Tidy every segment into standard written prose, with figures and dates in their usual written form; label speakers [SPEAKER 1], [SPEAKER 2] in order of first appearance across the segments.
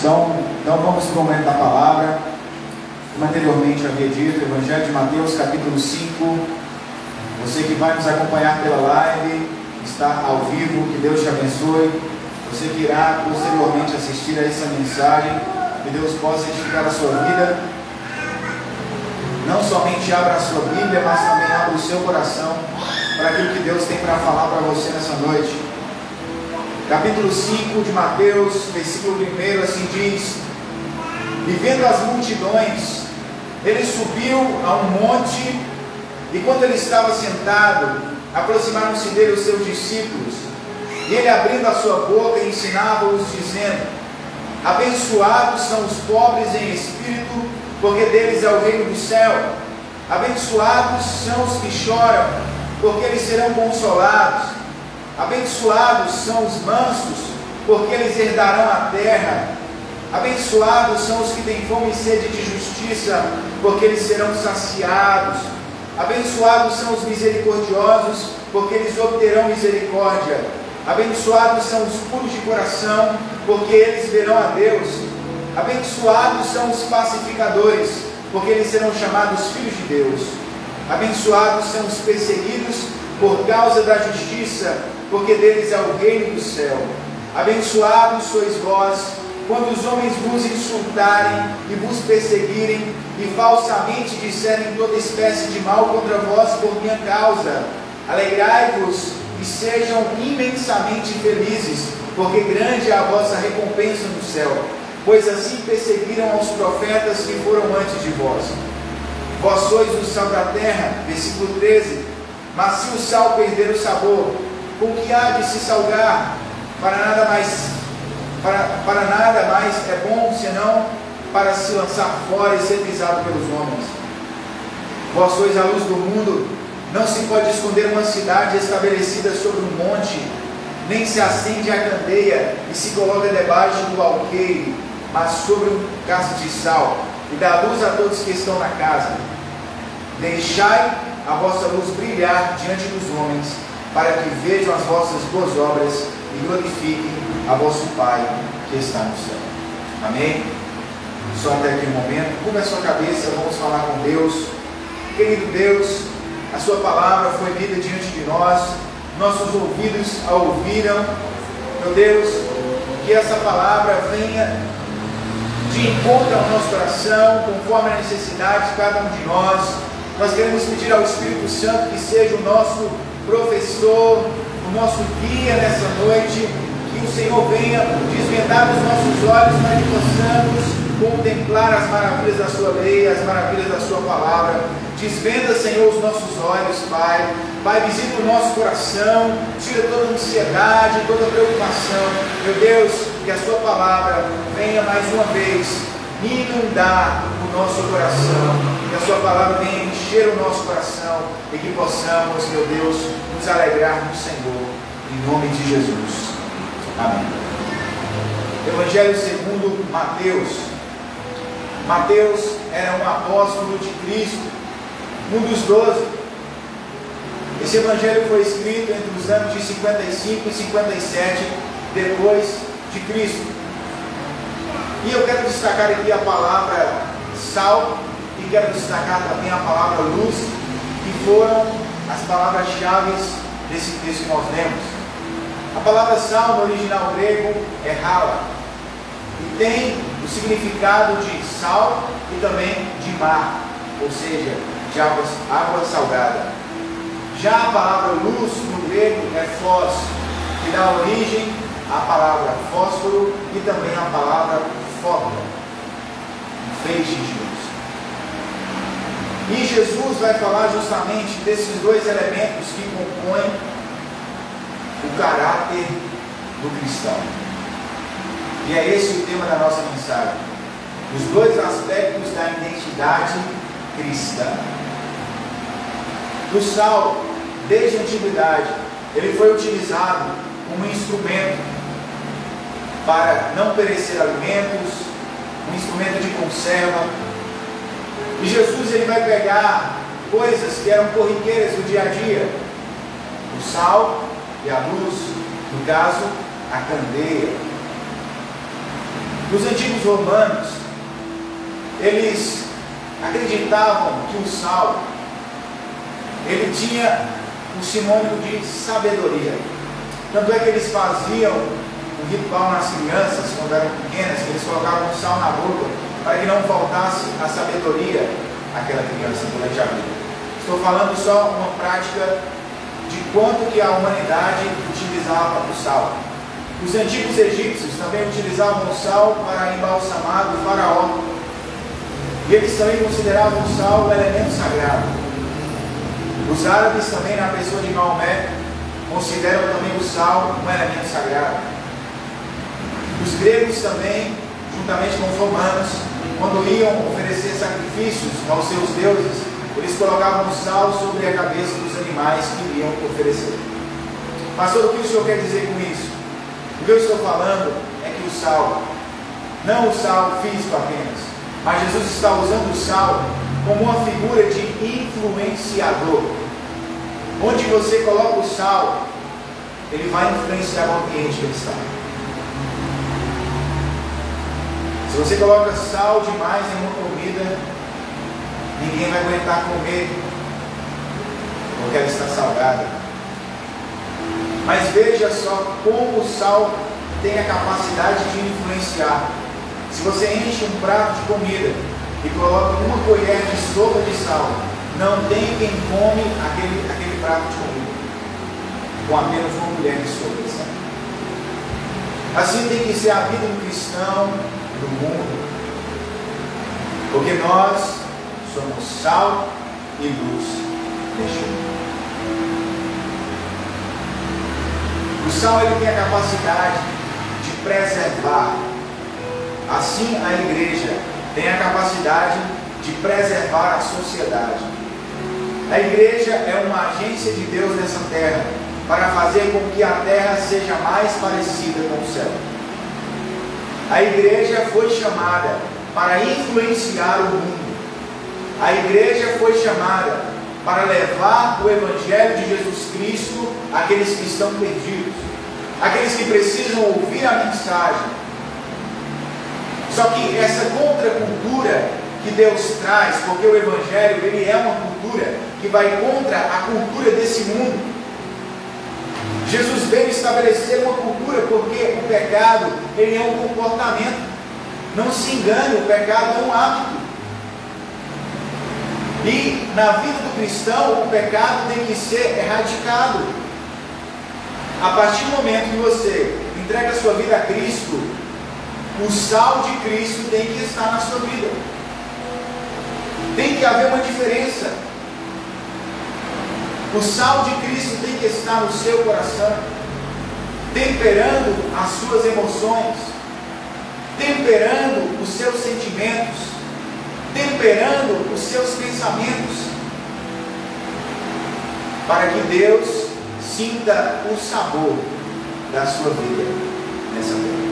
[SPEAKER 1] Então vamos para o momento da palavra. Como anteriormente havia dito, Evangelho de Mateus, capítulo 5. Você que vai nos acompanhar pela live, está ao vivo, que Deus te abençoe. Você que irá posteriormente assistir a essa mensagem, que Deus possa edificar a sua vida. Não somente abra a sua Bíblia, mas também abra o seu coração para aquilo que Deus tem para falar para você nessa noite. Capítulo 5 de Mateus, versículo 1, assim diz: E vendo as multidões, ele subiu a um monte, e quando ele estava sentado, aproximaram-se dele os seus discípulos, e ele, abrindo a sua boca, ensinava-os, dizendo: Abençoados são os pobres em espírito, porque deles é o reino do céu. Abençoados são os que choram, porque eles serão consolados. Abençoados são os mansos, porque eles herdarão a terra. Abençoados são os que têm fome e sede de justiça, porque eles serão saciados. Abençoados são os misericordiosos, porque eles obterão misericórdia. Abençoados são os puros de coração, porque eles verão a Deus. Abençoados são os pacificadores, porque eles serão chamados filhos de Deus. Abençoados são os perseguidos por causa da justiça, porque deles é o reino do céu. Abençoados sois vós, quando os homens vos insultarem e vos perseguirem, e falsamente disserem toda espécie de mal contra vós por minha causa. Alegrai-vos e sejam imensamente felizes, porque grande é a vossa recompensa no céu, pois assim perseguiram aos profetas que foram antes de vós. Vós sois o sal da terra, versículo 13, mas se o sal perder o sabor, com que há de se salgar? Para nada mais é bom, senão para se lançar fora e ser pisado pelos homens. Vós sois a luz do mundo. Não se pode esconder uma cidade estabelecida sobre um monte, nem se acende a candeia e se coloca debaixo do alqueire, mas sobre um caso de sal, e dá luz a todos que estão na casa. Deixai a vossa luz brilhar diante dos homens, para que vejam as vossas boas obras e glorifiquem a vosso Pai que está no céu. Amém? Só até aquele momento. Curva a sua cabeça, vamos falar com Deus. Querido Deus, a sua palavra foi lida diante de nós, nossos ouvidos a ouviram. Meu Deus, que essa palavra venha de encontro ao nosso coração, conforme a necessidade de cada um de nós. Nós queremos pedir ao Espírito Santo que seja o nosso professor, o nosso guia nessa noite, que o Senhor venha desvendar os nossos olhos para que possamos contemplar as maravilhas da sua lei, as maravilhas da sua palavra. Desvenda, Senhor, os nossos olhos, Pai. Pai, visita o nosso coração, tira toda ansiedade, toda preocupação. Meu Deus, que a sua palavra venha mais uma vez inundar o nosso coração, que a sua palavra venha encher o nosso coração e que possamos, meu Deus, nos alegrar no Senhor, em nome de Jesus. Amém. Evangelho segundo Mateus. Mateus era um apóstolo de Cristo, um dos 12. Esse evangelho foi escrito entre os anos de 55 e 57 depois de Cristo. E eu quero destacar aqui a palavra sal e quero destacar também a palavra luz, que foram as palavras-chave desse texto que nós lemos. A palavra sal no original grego é hala, e tem o significado de sal e também de mar, ou seja, de água salgada. Já a palavra luz no grego é phos, que dá origem à palavra fósforo e também à palavra foco, um feixe de luz. E Jesus vai falar justamente desses dois elementos que compõem o caráter do cristão. E é esse o tema da nossa mensagem: os dois aspectos da identidade cristã. O sal, desde a antiguidade, ele foi utilizado como instrumento para não perecer alimentos, um instrumento de conserva. E Jesus, ele vai pegar coisas que eram corriqueiras do dia a dia, o sal e a luz, no caso, a candeia. Os antigos romanos, eles acreditavam que o sal, ele tinha um sinônimo de sabedoria. Tanto é que eles faziam um ritual nas crianças, quando eram pequenas, que eles colocavam sal na boca, para que não faltasse a sabedoria àquela criança durante a vida. Estou falando só uma prática de quanto que a humanidade utilizava o sal. Os antigos egípcios também utilizavam o sal para embalsamar o faraó. E eles também consideravam o sal um elemento sagrado. Os árabes também, na pessoa de Maomé, consideram também o sal um elemento sagrado. Os gregos também, juntamente com os romanos, quando iam oferecer sacrifícios aos seus deuses, eles colocavam o sal sobre a cabeça dos animais que iriam oferecer. Pastor, o que o senhor quer dizer com isso? O que eu estou falando é que o sal, não o sal físico apenas, mas Jesus está usando o sal como uma figura de influenciador. Onde você coloca o sal, ele vai influenciar o ambiente que ele está. Se você coloca sal demais em uma comida, ninguém vai aguentar comer, porque ela está salgada. Mas veja só como o sal tem a capacidade de influenciar. Se você enche um prato de comida e coloca uma colher de sopa de sal, não tem quem come aquele prato de comida com apenas uma colher de sopa de sal. Assim tem que ser a vida do cristão, do mundo, porque nós somos sal e luz deste mundo. O sal, ele tem a capacidade de preservar. Assim a igreja tem a capacidade de preservar a sociedade. A igreja é uma agência de Deus nessa terra para fazer com que a terra seja mais parecida com o céu. A igreja foi chamada para influenciar o mundo. A igreja foi chamada para levar o Evangelho de Jesus Cristo àqueles que estão perdidos, àqueles que precisam ouvir a mensagem. Só que essa contracultura que Deus traz, porque o Evangelho ele é uma cultura que vai contra a cultura desse mundo. Jesus veio estabelecer uma cultura, porque o pecado ele é um comportamento. Não se engane, o pecado é um hábito. E na vida do cristão, o pecado tem que ser erradicado. A partir do momento que você entrega a sua vida a Cristo, o sal de Cristo tem que estar na sua vida. Tem que haver uma diferença. O sal de Cristo tem que estar no seu coração, temperando as suas emoções, temperando os seus sentimentos, temperando os seus pensamentos, para que Deus sinta o sabor da sua vida nessa terra.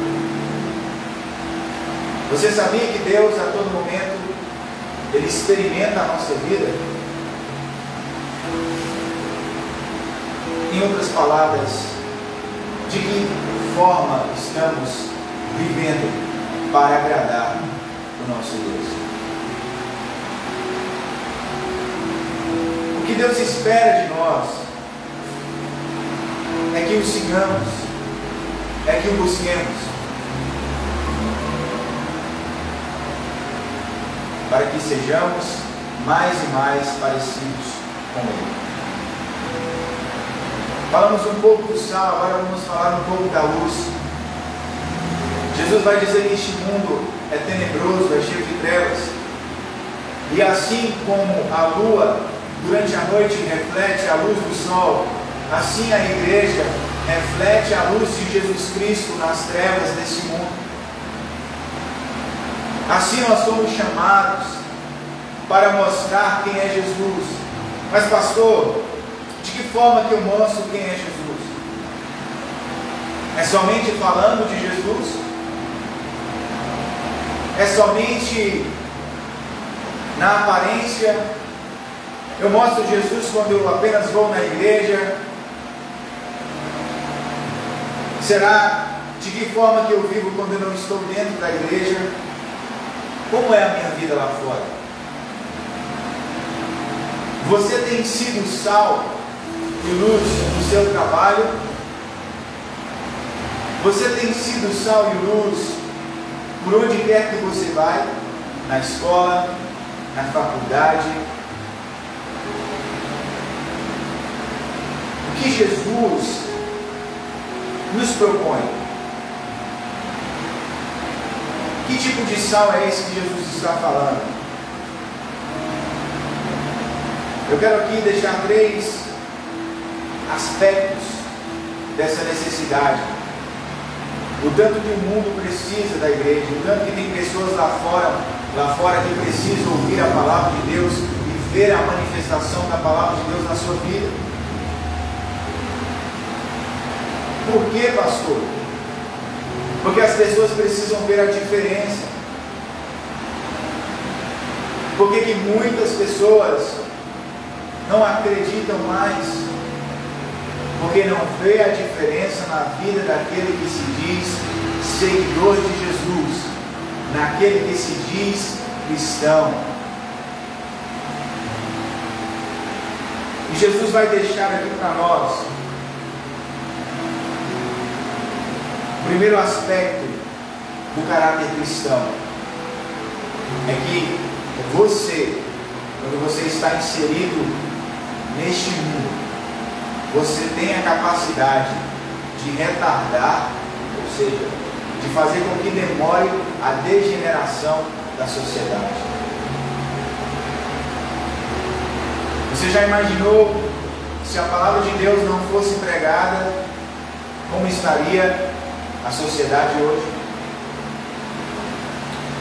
[SPEAKER 1] Você sabia que Deus a todo momento Ele experimenta a nossa vida? Em outras palavras, de que forma estamos vivendo para agradar o nosso Deus? O que Deus espera de nós é que o sigamos, é que o busquemos, para que sejamos mais e mais parecidos com Ele. Falamos um pouco do sal, agora vamos falar um pouco da luz. Jesus vai dizer que este mundo é tenebroso, é cheio de trevas. E assim como a lua durante a noite reflete a luz do sol, assim a igreja reflete a luz de Jesus Cristo nas trevas desse mundo. Assim nós somos chamados para mostrar quem é Jesus. Mas pastor, de que forma que eu mostro quem é Jesus? É somente falando de Jesus? É somente na aparência? Eu mostro Jesus quando eu apenas vou na igreja? Será De que forma que eu vivo quando eu não estou dentro da igreja? Como é a minha vida lá fora? Você tem sido sal e luz no seu trabalho? Você tem sido sal e luz por onde quer que você vai? Na escola, na faculdade? O que Jesus nos propõe? Que tipo de sal é esse que Jesus está falando? Eu quero aqui deixar 3 aspectos dessa necessidade. O tanto que o mundo precisa da igreja, o tanto que tem pessoas lá fora que precisam ouvir a palavra de Deus e ver a manifestação da palavra de Deus na sua vida. Por que, pastor? Porque as pessoas precisam ver a diferença. Por que muitas pessoas não acreditam mais? Porque não vê a diferença na vida daquele que se diz seguidor de Jesus, naquele que se diz cristão. E Jesus vai deixar aqui para nós o primeiro aspecto do caráter cristão. É que você, quando você está inserido neste mundo, você tem a capacidade de retardar, ou seja, de fazer com que demore a degeneração da sociedade. Você já imaginou se a palavra de Deus não fosse pregada, como estaria a sociedade hoje?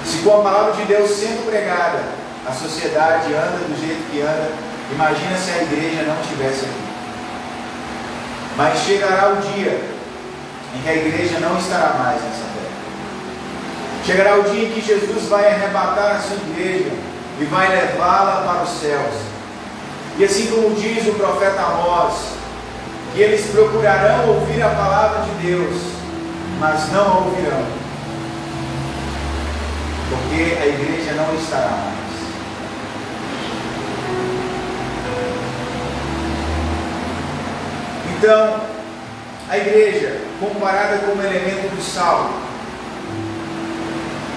[SPEAKER 1] Se com a palavra de Deus sendo pregada, a sociedade anda do jeito que anda, imagina se a igreja não estivesse aqui. Mas chegará o dia em que a igreja não estará mais nessa terra. Chegará o dia em que Jesus vai arrebatar a sua igreja e vai levá-la para os céus. E assim como diz o profeta Amós, que eles procurarão ouvir a palavra de Deus, mas não a ouvirão, porque a igreja não estará mais. Então, a igreja, comparada como elemento do sal,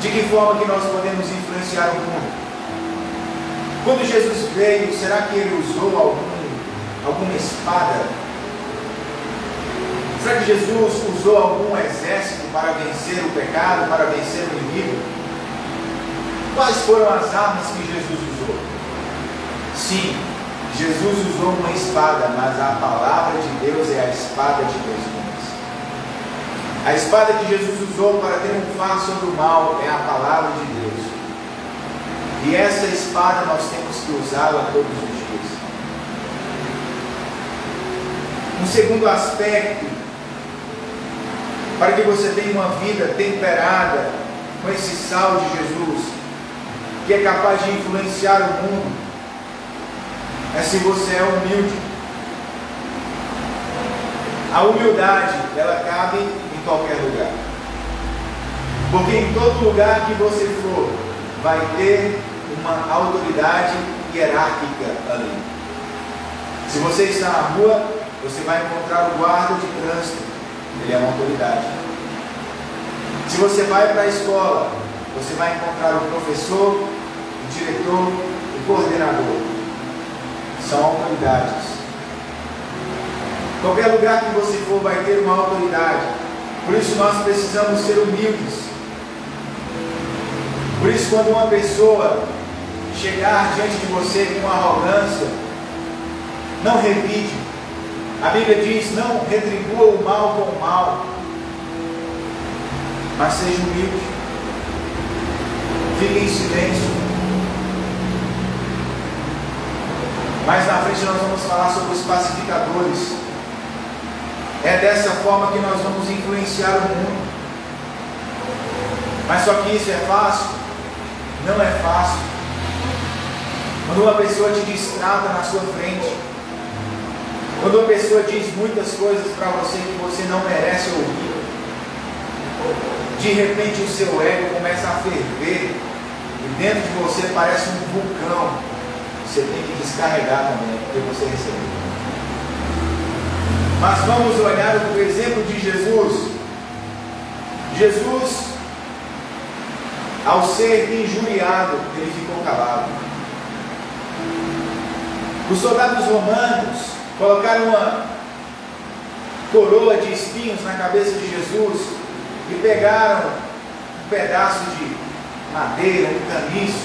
[SPEAKER 1] de que forma que nós podemos influenciar o mundo? Quando Jesus veio, será que ele usou alguma espada? Será que Jesus usou algum exército para vencer o pecado, para vencer o inimigo? Quais foram as armas que Jesus usou? Sim, Jesus usou uma espada, mas a palavra de Deus é a espada de Deus. A espada que Jesus usou para triunfar sobre o mal é a palavra de Deus. E essa espada nós temos que usá-la todos os dias. Um segundo aspecto, para que você tenha uma vida temperada com esse sal de Jesus, que é capaz de influenciar o mundo, é se você é humilde. A humildade, ela cabe em qualquer lugar. Porque em todo lugar que você for, vai ter uma autoridade hierárquica ali. Se você está na rua, você vai encontrar o guarda de trânsito, ele é uma autoridade. Se você vai para a escola, você vai encontrar o professor, o diretor, o coordenador. São autoridades. Qualquer lugar que você for vai ter uma autoridade. Por isso nós precisamos ser humildes. Por isso, quando uma pessoa chegar diante de você com arrogância, não revide. A Bíblia diz: não retribua o mal com o mal, mas seja humilde. Fique em silêncio. Mais na frente nós vamos falar sobre os pacificadores. É dessa forma que nós vamos influenciar o mundo. Mas só que isso é fácil? Não é fácil. Quando uma pessoa te distrata na sua frente, quando uma pessoa diz muitas coisas para você que você não merece ouvir, De repente o seu ego começa a ferver e dentro de você parece um vulcão. Você tem que descarregar também, porque você recebeu. Mas vamos olhar o exemplo de Jesus. Jesus, ao ser injuriado, ele ficou calado. Os soldados romanos colocaram uma coroa de espinhos na cabeça de Jesus e pegaram um pedaço de madeira, um caniço,